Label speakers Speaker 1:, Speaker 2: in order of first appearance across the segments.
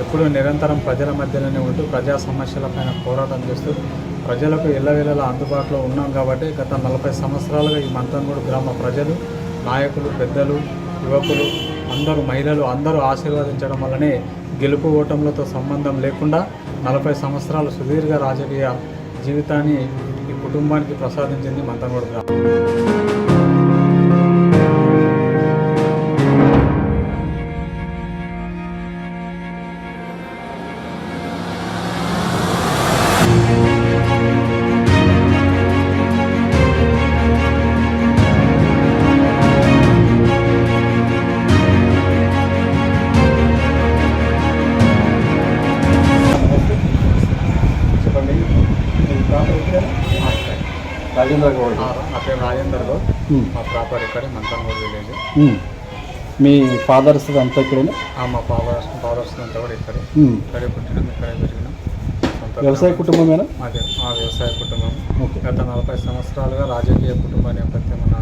Speaker 1: ఎప్పుడూ నిరంతరం ప్రజల మధ్యలోనే ఉంటూ ప్రజా సమస్యలపైన పోరాటం చేస్తూ ప్రజలకు ఎల్లవేళలా అందుబాటులో ఉన్నాం కాబట్టి గత 40 సంవత్సరాలుగా ఈ మంతన్గూడు గ్రామ ప్రజలు, నాయకులు, పెద్దలు, యువకులు, అందరూ మహిళలు అందరూ ఆశీర్వదించడం వల్లనే గెలుపు ఓటములతో సంబంధం లేకుండా 40 సంవత్సరాల సుదీర్ఘ రాజకీయ జీవితాన్ని ఈ కుటుంబానికి ప్రసాదించింది మంతన్గూడు గ్రామం.
Speaker 2: రాజేందర్ గౌడ్.
Speaker 1: నా పేరు రాజేందర్ గౌడ్. మా ప్రాపర్ ఇక్కడే మంతన్గూడు విలేజ్.
Speaker 2: మీ ఫాదర్స్ అంతా ఇక్కడేనా?
Speaker 1: మా ఫాదర్స్ అంతా కూడా ఇక్కడే పుట్టినాం, ఇక్కడే పెరిగినాం.
Speaker 2: వ్యవసాయ కుటుంబమేనా?
Speaker 1: మాది వ్యవసాయ కుటుంబం.
Speaker 2: ఓకే.
Speaker 1: గత 40 సంవత్సరాలుగా రాజకీయ కుటుంబ నేపథ్యం ఉన్న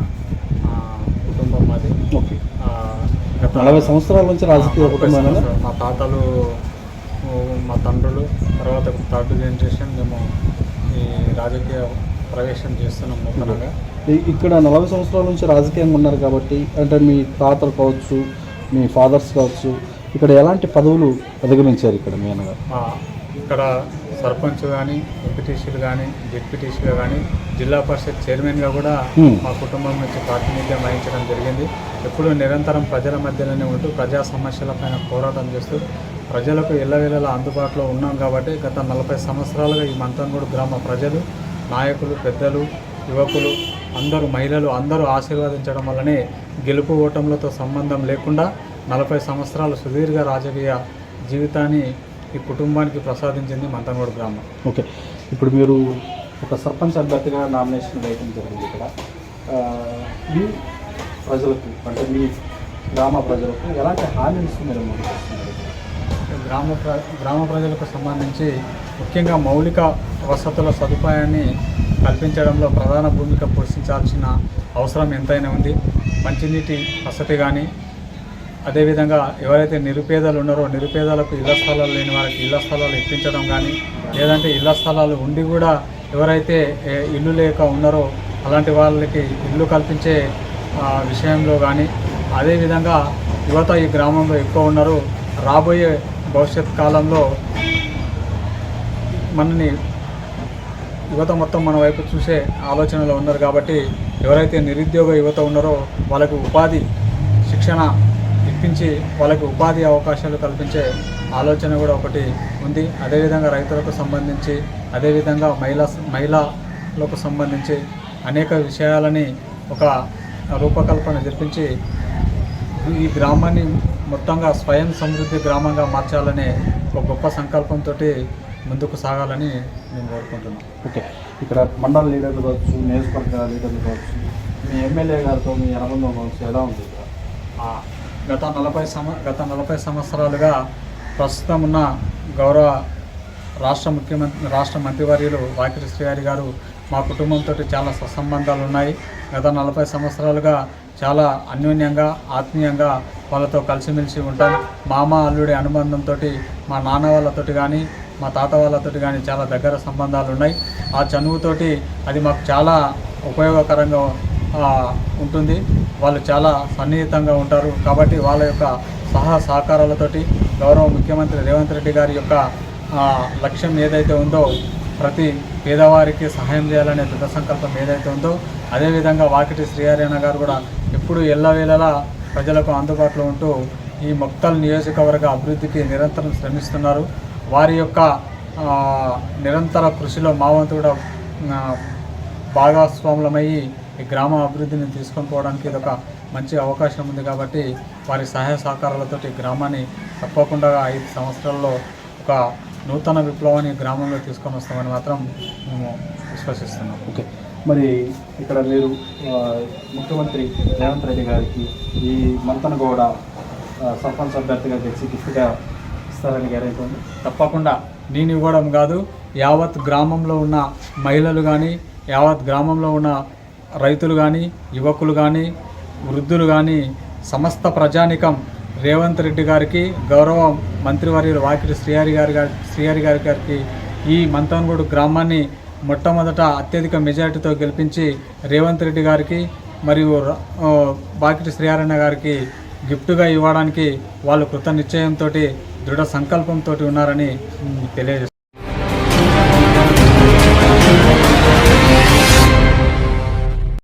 Speaker 1: కుటుంబం మాది.
Speaker 2: ఓకే.
Speaker 1: గత
Speaker 2: 40 సంవత్సరాల నుంచి రాజకీయ కుటుంబం.
Speaker 1: మా తాతలు, మా తండ్రులు, తర్వాత 3rd జనరేషన్ మేము ఈ రాజకీయ ప్రవేశం చేస్తున్నాం నూతనంగా.
Speaker 2: ఇక్కడ 40 సంవత్సరాల నుంచి రాజకీయంగా ఉన్నారు కాబట్టి, అంటే మీ తాతలు కావచ్చు, మీ ఫాదర్స్ కావచ్చు, ఇక్కడ ఎలాంటి పదవులు అధిగమించారు ఇక్కడ మీ అన్నగారు?
Speaker 1: ఇక్కడ సర్పంచ్ కానీ, ఎంపీటీసీలు కానీ, జెడ్పీటీసీలు కానీ, జిల్లా పరిషత్ చైర్మన్గా కూడా మా కుటుంబం నుంచి ప్రాతినిధ్యం వహించడం జరిగింది. ఎప్పుడూ నిరంతరం ప్రజల మధ్యలోనే ఉంటూ ప్రజా సమస్యలపైన పోరాటం చేస్తూ ప్రజలకు ఎల్లవేళలా అందుబాటులో ఉన్నాం కాబట్టి గత 40 సంవత్సరాలుగా ఈ మంతన్గూడు గ్రామ ప్రజలు, నాయకులు, పెద్దలు, యువకులు, అందరూ మహిళలు అందరూ ఆశీర్వదించడం వల్లనే గెలుపు ఓటములతో సంబంధం లేకుండా 40 సంవత్సరాల సుదీర్ఘ రాజకీయ జీవితాన్ని ఈ కుటుంబానికి ప్రసాదించింది మంతన్గూడు గ్రామం.
Speaker 2: ఓకే. ఇప్పుడు మీరు ఒక సర్పంచ్ అభ్యర్థిగా నామినేషన్ వేయడం జరిగింది. ఇక్కడ మీ ప్రజలకు, అంటే మీ గ్రామ ప్రజలకు ఎలాంటి హామీ మీరు
Speaker 1: గ్రామ ప్రజలకు సంబంధించి ముఖ్యంగా మౌలిక వసతుల సదుపాయాన్ని కల్పించడంలో ప్రధాన భూమిక పోషించాల్సిన అవసరం ఎంతైనా ఉంది. మంచినీటి వసతి కానీ, అదేవిధంగా ఎవరైతే నిరుపేదలు ఉన్నారో నిరుపేదలకు ఇళ్ల స్థలాలు లేని వారికి ఇళ్ల స్థలాలు ఇప్పించడం కానీ, లేదంటే ఇళ్ల స్థలాలు ఉండి కూడా ఎవరైతే ఇల్లు లేక ఉన్నారో అలాంటి వాళ్ళకి ఇల్లు కల్పించే విషయంలో కానీ, అదేవిధంగా యువత ఈ గ్రామంలో ఎక్కువ ఉన్నారు. రాబోయే భవిష్యత్ కాలంలో మనని యువత మొత్తం మన వైపు చూసే ఆలోచనలో ఉన్నారు కాబట్టి ఎవరైతే నిరుద్యోగ యువత ఉన్నారో వాళ్ళకు ఉపాధి శిక్షణ ఇప్పించి వాళ్ళకు ఉపాధి అవకాశాలు కల్పించే ఆలోచన కూడా ఒకటి ఉంది. అదేవిధంగా రైతులకు సంబంధించి, అదేవిధంగా మహిళలకు సంబంధించి అనేక విషయాలని ఒక రూపకల్పన జరిపించి ఈ గ్రామాన్ని మొత్తంగా స్వయం సమృద్ధి గ్రామంగా మార్చాలనే ఒక గొప్ప సంకల్పంతో ముందుకు సాగాలని నేను కోరుకుంటున్నాను.
Speaker 2: ఓకే. ఇక్కడ మండల లీడర్లు కావచ్చు, నియోజకవర్గ లీడర్లు కావచ్చు, మీ ఎమ్మెల్యే గారితో మీ అనుబంధం కావచ్చు ఎలా ఉంది?
Speaker 1: గత 40 సంవత్సరాలుగా ప్రస్తుతం ఉన్న గౌరవ రాష్ట్ర మంత్రివర్యులు వాకిటి శ్రీహరి గారు మా కుటుంబంతో చాలా సత్సంబంధాలు ఉన్నాయి. గత 40 సంవత్సరాలుగా చాలా అన్యోన్యంగా, ఆత్మీయంగా వాళ్ళతో కలిసిమెలిసి ఉంటాం. మామ అల్లుడి అనుబంధంతో మా నాన్న వాళ్ళతోటి కానీ, మా తాత వాళ్ళతోటి కానీ చాలా దగ్గర సంబంధాలు ఉన్నాయి. ఆ చనువుతోటి అది మాకు చాలా ఉపయోగకరంగా ఉంటుంది. వాళ్ళు చాలా సన్నిహితంగా ఉంటారు కాబట్టి వాళ్ళ యొక్క సహకారాలతోటి గౌరవ ముఖ్యమంత్రి రేవంత్ రెడ్డి గారి యొక్క లక్ష్యం ఏదైతే ఉందో, ప్రతి పేదవారికి సహాయం చేయాలనే దృఢ సంకల్పం ఏదైతే ఉందో, అదేవిధంగా వాకిటి శ్రీహరి అన్న గారు కూడా ఎప్పుడు ఎల్లవేళలా ప్రజలకు అందుబాటులో ఉంటూ ఈ మొక్తల్ నియోజకవర్గ అభివృద్ధికి నిరంతరం శ్రమిస్తున్నారు. వారి యొక్క నిరంతర కృషిలో మా వంతు కూడా భాగస్వాములమయ్యి ఈ గ్రామ అభివృద్ధిని తీసుకొని పోవడానికి ఇది ఒక మంచి అవకాశం ఉంది కాబట్టి వారి సహాయ సహకారాలతో ఈ గ్రామాన్ని తప్పకుండా 5 సంవత్సరాల్లో ఒక నూతన విప్లవాన్ని గ్రామంలో తీసుకొని వస్తామని మాత్రం మేము విశ్వసిస్తున్నాం.
Speaker 2: ఓకే. మరి ఇక్కడ మీరు ముఖ్యమంత్రి రేవంత్ రెడ్డి గారికి ఈ మంతన్గూడ సర్పంచ్ అభ్యర్థిగా గెలిచి గిఫ్ట్గా ఇస్తారని గ్యారెంటీ ఉంది?
Speaker 1: తప్పకుండా. నేను ఇవ్వడం కాదు, యావత్ గ్రామంలో ఉన్న మహిళలు కానీ, యావత్ గ్రామంలో ఉన్న రైతులు కానీ, యువకులు కానీ, వృద్ధులు కానీ, సమస్త ప్రజానికం రేవంత్ రెడ్డి గారికి, గౌరవ మంత్రివర్యులు వాకిటి శ్రీహరి గారికి ఈ మంతన్గూడు గ్రామాన్ని మొట్టమొదట అత్యధిక మెజార్టీతో గెలిపించి రేవంత్ రెడ్డి గారికి మరియు వాకిటి శ్రీహరణ గారికి గిఫ్ట్గా ఇవ్వడానికి వాళ్ళు కృత నిశ్చయంతో దృఢ సంకల్పంతో ఉన్నారని తెలియజేస్తారు.